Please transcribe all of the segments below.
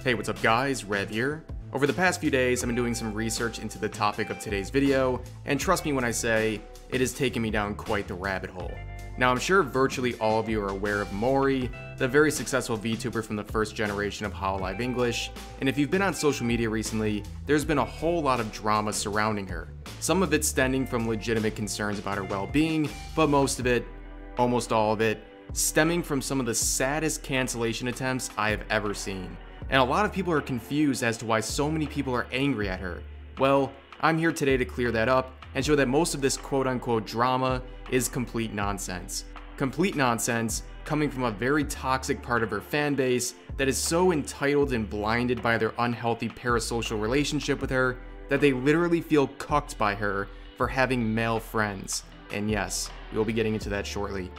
Hey, what's up guys, Rev here. Over the past few days, I've been doing some research into the topic of today's video, and trust me when I say, it has taken me down quite the rabbit hole. Now I'm sure virtually all of you are aware of Mori, the very successful VTuber from the first generation of Hololive English, and if you've been on social media recently, there's been a whole lot of drama surrounding her. Some of it stemming from legitimate concerns about her well-being, but most of it, almost all of it, stemming from some of the saddest cancellation attempts I have ever seen. And a lot of people are confused as to why so many people are angry at her. Well, I'm here today to clear that up and show that most of this quote-unquote drama is complete nonsense. Complete nonsense coming from a very toxic part of her fan base that is so entitled and blinded by their unhealthy parasocial relationship with her that they literally feel cucked by her for having male friends. And yes, we'll be getting into that shortly.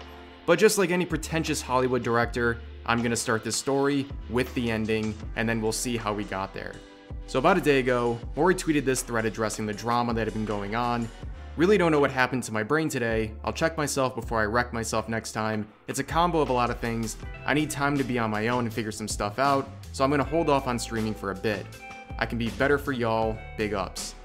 But just like any pretentious Hollywood director, I'm gonna start this story with the ending, and then we'll see how we got there. So about a day ago, Mori tweeted this thread addressing the drama that had been going on. Really don't know what happened to my brain today. I'll check myself before I wreck myself next time. It's a combo of a lot of things. I need time to be on my own and figure some stuff out, so I'm gonna hold off on streaming for a bit. I can be better for y'all, big ups.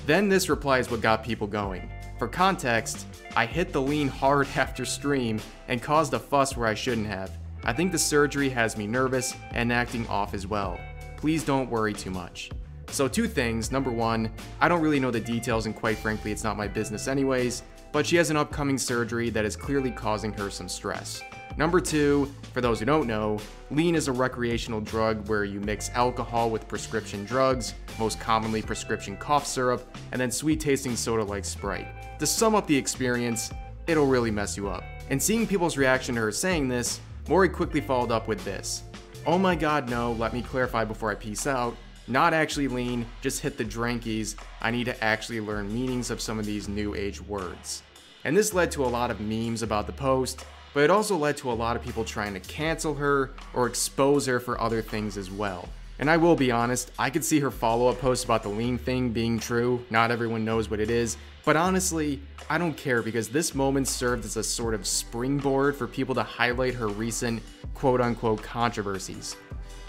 Then this reply is what got people going. For context, I hit the lean hard after stream and caused a fuss where I shouldn't have. I think the surgery has me nervous and acting off as well. Please don't worry too much. So two things. Number one, I don't really know the details and quite frankly it's not my business anyways, but she has an upcoming surgery that is clearly causing her some stress. Number two, for those who don't know, lean is a recreational drug where you mix alcohol with prescription drugs, most commonly prescription cough syrup, and then sweet tasting soda like Sprite. To sum up the experience, it'll really mess you up. And seeing people's reaction to her saying this, Mori quickly followed up with this. Oh my god no, let me clarify before I peace out. Not actually lean, just hit the drankies. I need to actually learn meanings of some of these new age words. And this led to a lot of memes about the post, but it also led to a lot of people trying to cancel her or expose her for other things as well. And I will be honest, I could see her follow-up post about the lean thing being true. Not everyone knows what it is, but honestly, I don't care because this moment served as a sort of springboard for people to highlight her recent quote-unquote controversies.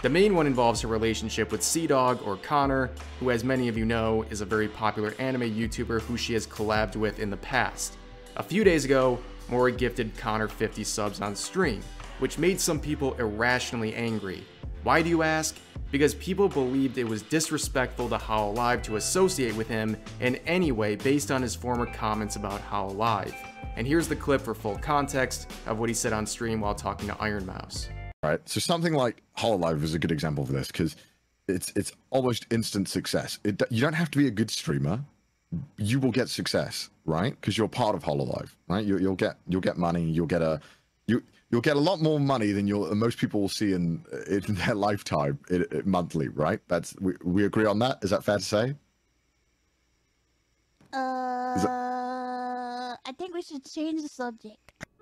The main one involves her relationship with Seadog or Connor, who as many of you know is a very popular anime YouTuber who she has collabed with in the past. A few days ago, Mori gifted Connor 50 subs on stream, which made some people irrationally angry. Why do you ask? Because people believed it was disrespectful to Hololive to associate with him in any way based on his former comments about Hololive. And here's the clip for full context of what he said on stream while talking to Iron Mouse. Right, so something like Hololive is a good example of this because it's almost instant success. You don't have to be a good streamer, you will get success, right? Because you're part of Hololive, right? You'll get money, you'll get a lot more money than most people will see in their lifetime monthly, right? We agree on that. Is that fair to say? I think we should change the subject.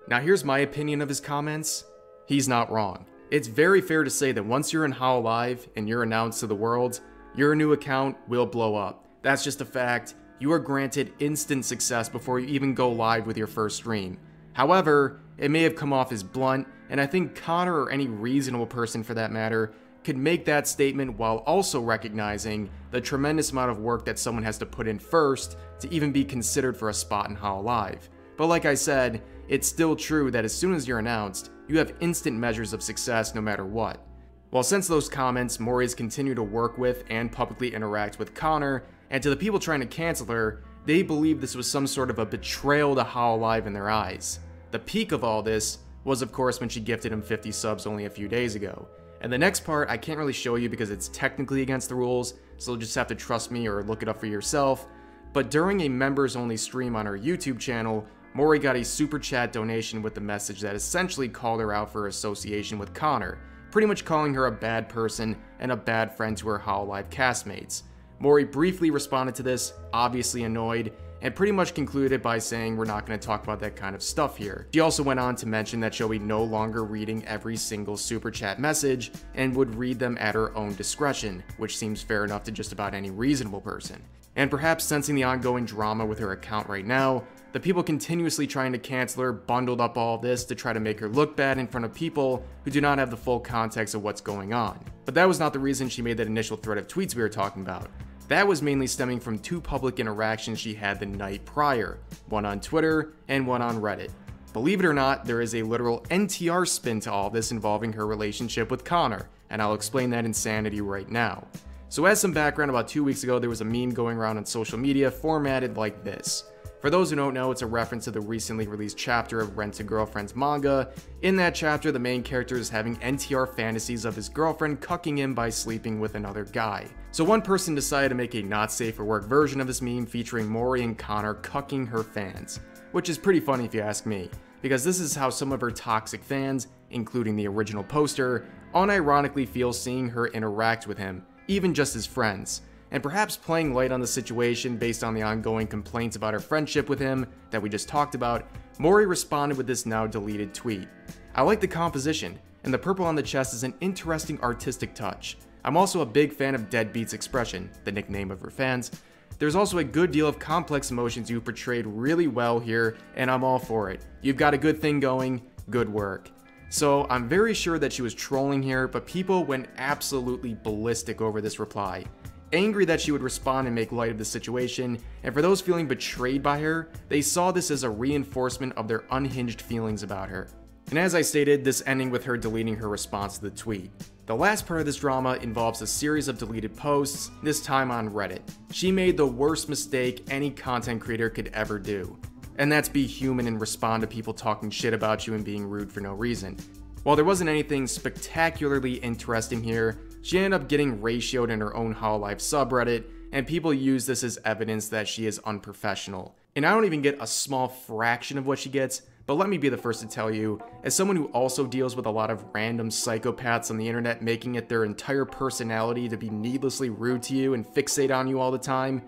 Now here's my opinion of his comments. He's not wrong. It's very fair to say that once you're in Hololive and you're announced to the world, your new account will blow up. That's just a fact. You are granted instant success before you even go live with your first stream. However, it may have come off as blunt, and I think Connor or any reasonable person for that matter could make that statement while also recognizing the tremendous amount of work that someone has to put in first to even be considered for a spot in Hololive. But like I said, it's still true that as soon as you're announced, you have instant measures of success no matter what. Well, since those comments, Mori has continued to work with and publicly interact with Connor, and to the people trying to cancel her, they believe this was some sort of a betrayal to Hololive in their eyes. The peak of all this was of course when she gifted him 50 subs only a few days ago. And the next part I can't really show you because it's technically against the rules, so you'll just have to trust me or look it up for yourself. But during a members only stream on her YouTube channel, Mori got a super chat donation with the message that essentially called her out for her association with Connor, pretty much calling her a bad person and a bad friend to her Hololive castmates. Mori briefly responded to this, obviously annoyed, and pretty much concluded by saying we're not going to talk about that kind of stuff here. She also went on to mention that she'll be no longer reading every single super chat message and would read them at her own discretion, which seems fair enough to just about any reasonable person. And perhaps sensing the ongoing drama with her account right now, The people continuously trying to cancel her bundled up all this to try to make her look bad in front of people who do not have the full context of what's going on. But that was not the reason she made that initial thread of tweets we were talking about. That was mainly stemming from 2 public interactions she had the night prior, one on Twitter and one on Reddit. Believe it or not, there is a literal NTR spin to all this involving her relationship with Connor, and I'll explain that insanity right now. So as some background, about 2 weeks ago there was a meme going around on social media formatted like this. For those who don't know, it's a reference to the recently released chapter of Rent a Girlfriend's manga. In that chapter, the main character is having NTR fantasies of his girlfriend cucking him by sleeping with another guy. So one person decided to make a not safe for work version of this meme featuring Mori and Connor cucking her fans. Which is pretty funny if you ask me, because this is how some of her toxic fans, including the original poster, unironically feel seeing her interact with him, even just as friends. And perhaps playing light on the situation based on the ongoing complaints about her friendship with him that we just talked about, Mori responded with this now deleted tweet. I like the composition, and the purple on the chest is an interesting artistic touch. I'm also a big fan of Deadbeat's expression, the nickname of her fans. There's also a good deal of complex emotions you portrayed really well here, and I'm all for it. You've got a good thing going, good work. So I'm very sure that she was trolling here, but people went absolutely ballistic over this reply. Angry that she would respond and make light of the situation, and for those feeling betrayed by her, they saw this as a reinforcement of their unhinged feelings about her. And as I stated, this ending with her deleting her response to the tweet. The last part of this drama involves a series of deleted posts, this time on Reddit. She made the worst mistake any content creator could ever do, and that's be human and respond to people talking shit about you and being rude for no reason. While there wasn't anything spectacularly interesting here, she ended up getting ratioed in her own Hololive subreddit, and people use this as evidence that she is unprofessional. And I don't even get a small fraction of what she gets, but let me be the first to tell you, as someone who also deals with a lot of random psychopaths on the internet making it their entire personality to be needlessly rude to you and fixate on you all the time,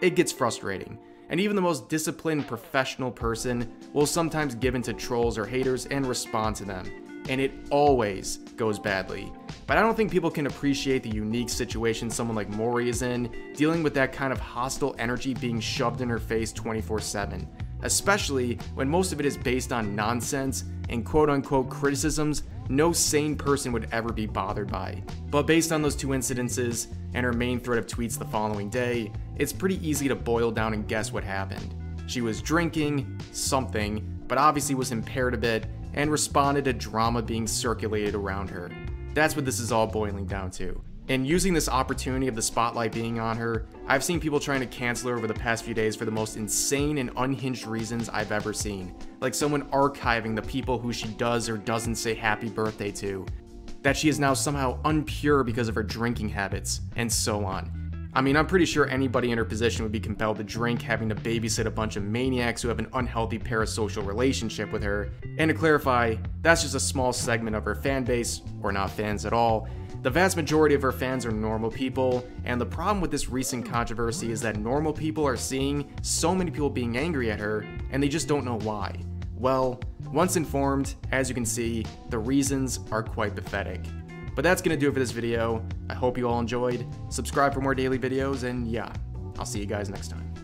it gets frustrating. And even the most disciplined professional person will sometimes give in to trolls or haters and respond to them. And it always goes badly. But I don't think people can appreciate the unique situation someone like Mori is in, dealing with that kind of hostile energy being shoved in her face 24/7. Especially when most of it is based on nonsense and quote-unquote criticisms no sane person would ever be bothered by. But based on those 2 incidences and her main thread of tweets the following day, it's pretty easy to boil down and guess what happened. She was drinking something, but obviously was impaired a bit, and responded to drama being circulated around her. That's what this is all boiling down to. And using this opportunity of the spotlight being on her, I've seen people trying to cancel her over the past few days for the most insane and unhinged reasons I've ever seen. Like someone archiving the people who she does or doesn't say happy birthday to. That she is now somehow unpure because of her drinking habits, and so on. I mean, I'm pretty sure anybody in her position would be compelled to drink having to babysit a bunch of maniacs who have an unhealthy parasocial relationship with her. And to clarify, that's just a small segment of her fan base, or not fans at all. The vast majority of her fans are normal people, and the problem with this recent controversy is that normal people are seeing so many people being angry at her, and they just don't know why. Well, once informed, as you can see, the reasons are quite pathetic. But that's gonna do it for this video. I hope you all enjoyed. Subscribe for more daily videos, and yeah, I'll see you guys next time.